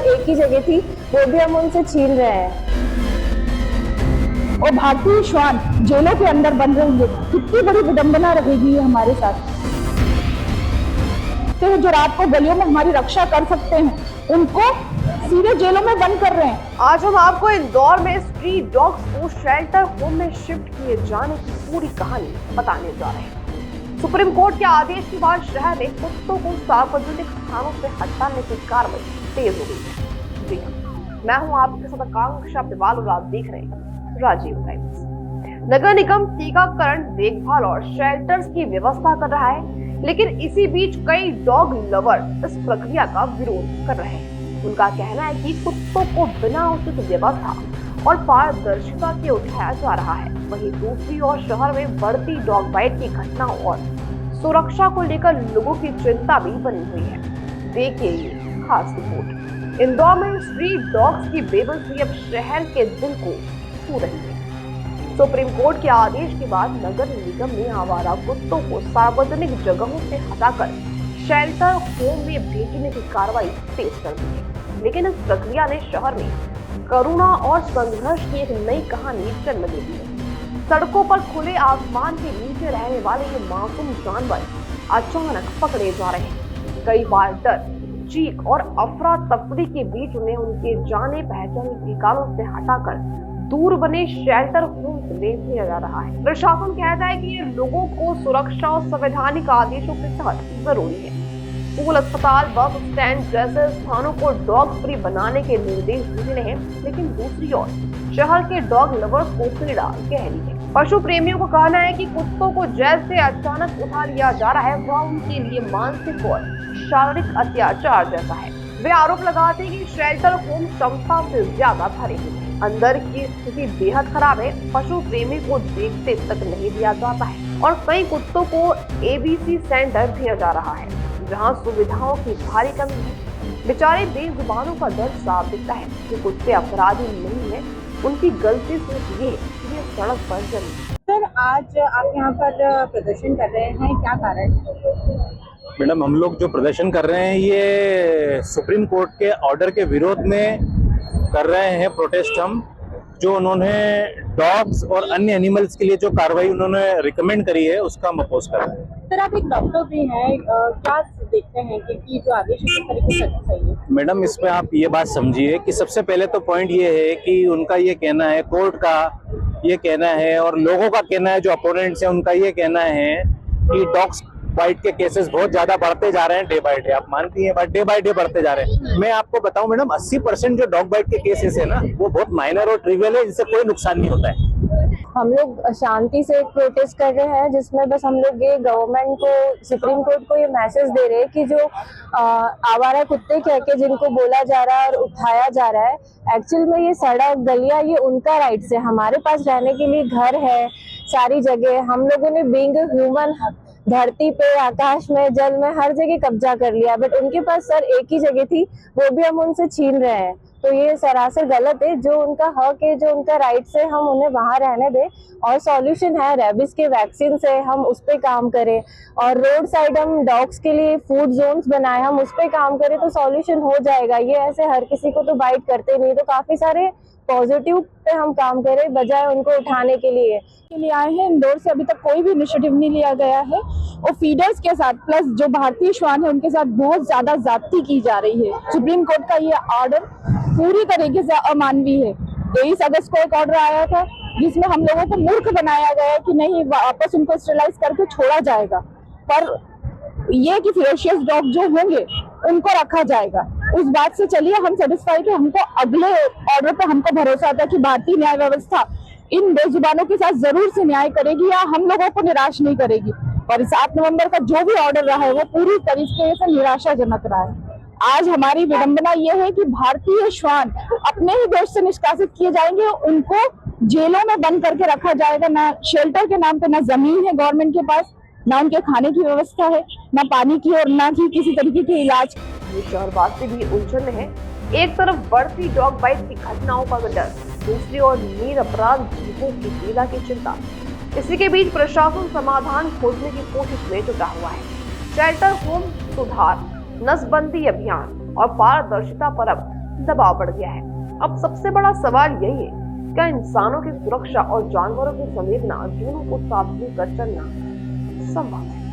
एक ही जगह थी, वो भी हम उनसे छीन रहे हैं। और भारतीय श्वान जेलों के अंदर बन रही है, कितनी बड़ी विडंबना रहेगी ये हमारे साथ। जो रात को गलियों में हमारी रक्षा कर सकते हैं, उनको सीधे जेलों में बंद कर रहे हैं। आज हम आपको इंदौर में स्ट्रीट डॉग्स को शेल्टर होम में शिफ्ट किए जाने की पूरी कहानी बताने जा रहे हैं। सुप्रीम कोर्ट के आदेश के बाद शहर में कुत्तों को सार्वजनिक स्थानों से हटाने की कार्रवाई तेज हो गई है। जी हाँ, मैं हूँ आपके साथ आकांक्षा पिवाल और आप देख रहे हैं राजीव टाइम्स। नगर निगम टीकाकरण, देखभाल और शेल्टर्स की व्यवस्था कर रहा है, लेकिन इसी बीच कई डॉग लवर इस प्रक्रिया का विरोध कर रहे हैं। उनका कहना है कि कुत्तों को बिना उचित व्यवस्था और पारदर्शिता के उठाया जा रहा है। वहीं दूसरी ओर शहर में बढ़ती डॉग बाइट की घटनाओं और सुरक्षा को लेकर लोगों की चिंता भी बनी हुई है। देखिए ये खास रिपोर्ट। इंदौर में स्ट्रीट डॉग्स की बेबसी अब शहर के दिल को छू रही है। सुप्रीम कोर्ट के आदेश के बाद नगर निगम ने आवारा कुत्तों को सार्वजनिक जगहों से हटाकर शेल्टर होम में भेजने की कार्रवाई तेज कर दी है। लेकिन इस प्रक्रिया ने शहर में करुणा और संघर्ष की एक नई कहानी जन्म दे दी है। सड़कों पर खुले आसमान के नीचे रहने वाले ये मासूम जानवर अचानक पकड़े जा रहे हैं। कई बार डर, चीख और अफरा तफरी के बीच उन्हें उनके जाने पहचाने ठिकानों से हटाकर दूर बने शेल्टर होम ले दिया जा रहा है। प्रशासन कहता है कि ये लोगों को सुरक्षा और संवैधानिक आदेशों के तहत जरूरी है। स्कूल, अस्पताल, बस स्टैंड जैसे स्थानों को डॉग फ्री बनाने के निर्देश दिए हैं, लेकिन दूसरी ओर शहर के डॉग लवर्स को पीड़ा गहरी है। पशु प्रेमियों को कहना है कि कुत्तों को जेल से अचानक उठा लिया जा रहा है, वह उनके लिए मानसिक और शारीरिक अत्याचार जैसा है। वे आरोप लगाते हैं कि शेल्टर होम क्षमता से ज्यादा भरे हुए हैं, अंदर की स्थिति बेहद खराब है, पशु प्रेमी को देखते तक नहीं दिया जाता है और कई कुत्तों को एबीसी सेंटर दिया जा रहा है, जहां सुविधाओं की भारी कमी है। बेचारे बेजुबानों का दर्द साफ दिखता है कि कुत्ते अपराधी नहीं है, उनकी गलती सिर्फ ये सड़क पर जमी। सर, आज आप यहाँ पर प्रदर्शन कर रहे हैं, क्या कारण है? मैडम, हम लोग जो प्रदर्शन कर रहे हैं ये सुप्रीम कोर्ट के ऑर्डर के विरोध में कर रहे हैं प्रोटेस्ट। हम जो उन्होंने डॉग्स और अन्य एनिमल्स के लिए जो कार्रवाई उन्होंने रिकमेंड करी है उसका हम अपोज कर रहे हैं। सर, आप एक डॉक्टर भी हैं, क्या देखते हैं कि जो आदेश है किस तरीके से चाहिए? मैडम, इसमें आप ये बात समझिए कि सबसे पहले तो पॉइंट ये है कि उनका ये कहना है, कोर्ट का ये कहना है और लोगों का कहना है, जो अपोनेंट्स है उनका ये कहना है कि डॉग्स बाइट के केसेस बहुत ज्यादा बढ़ते जा रहे हैं डे बाय डे। आप मानती हैं, बट डे बाय डे बढ़ते जा रहे हैं। मैं आपको बताऊं मैडम, 80% जो डॉग बाइट के केसेस है ना, वो बहुत माइनर और ट्रिवियल है, इनसे कोई नुकसान नहीं होता है। हम लोग शांति से एक प्रोटेस्ट कर रहे हैं, जिसमें बस हम लोग ये गवर्नमेंट को, सुप्रीम कोर्ट को ये मैसेज दे रहे हैं कि जो आवारा कुत्ते कह के जिनको बोला जा रहा है और उठाया जा रहा है, एक्चुअल में ये सड़क गलियां ये उनका राइट्स है। हमारे पास रहने के लिए घर है, सारी जगह हम लोगों ने बीइंग ह्यूमन धरती पे, आकाश में, जल में, हर जगह कब्जा कर लिया, बट उनके पास सर एक ही जगह थी, वो भी हम उनसे छीन रहे हैं। तो ये सरासर गलत है। जो उनका हक है, जो उनका राइट्स है, हम उन्हें वहां रहने दें। और सॉल्यूशन है रेबिस के वैक्सीन से, हम उस पे काम करें और रोड साइड हम डॉग्स के लिए फूड जोन्स बनाए, हम उस पे काम करें तो सॉल्यूशन हो जाएगा। ये ऐसे हर किसी को तो बाइट करते नहीं, तो काफी सारे पॉजिटिव पे हम काम करें बजाय उनको उठाने के लिए आए हैं। इंदौर से अभी तक कोई भी इनिशिएटिव नहीं लिया गया है और फीडर्स के साथ प्लस जो भारतीय श्वान है उनके साथ बहुत ज्यादा ज्यादती की जा रही है। सुप्रीम कोर्ट का ये ऑर्डर पूरी तरीके से अमानवीय है। 23 अगस्त को एक ऑर्डर आया था जिसमें हम लोगों को मूर्ख बनाया गया कि नहीं, वापस उनको स्टेलाइज करके छोड़ा जाएगा, पर ये कि फेरोशियस डॉग जो होंगे उनको रखा जाएगा। उस बात से चलिए हम सेटिस्फाइड है। हमको अगले ऑर्डर पे हमको भरोसा था कि भारतीय न्याय व्यवस्था इन बेजुबानों के साथ जरूर से न्याय करेगी या हम लोगों को निराश नहीं करेगी। और 7 नवंबर का जो भी ऑर्डर रहा है वो पूरी तरीके से निराशाजनक रहा है। आज हमारी विडंबना ये है कि भारतीय श्वान अपने ही देश से निष्कासित किए जाएंगे, उनको जेलों में बंद करके रखा जाएगा। ना शेल्टर के नाम पे ना जमीन है गवर्नमेंट के पास, ना उनके खाने की व्यवस्था है, ना पानी की और ना ही किसी तरीके के इलाज। ये शहरवासी भी उलझन में है। एक तरफ बढ़ती डॉग बाइट की घटनाओं का डर, दूसरी ओर निरपराध जीवों की पीड़ा की चिंता। इसी के बीच प्रशासन समाधान खोजने की कोशिश में जुटा हुआ है। शेल्टर होम सुधार, नसबंदी अभियान और पारदर्शिता पर अब दबाव बढ़ गया है। अब सबसे बड़ा सवाल यही है, क्या इंसानों की सुरक्षा और जानवरों की संवेदना दोनों को साथ लेकर चलना संभव है?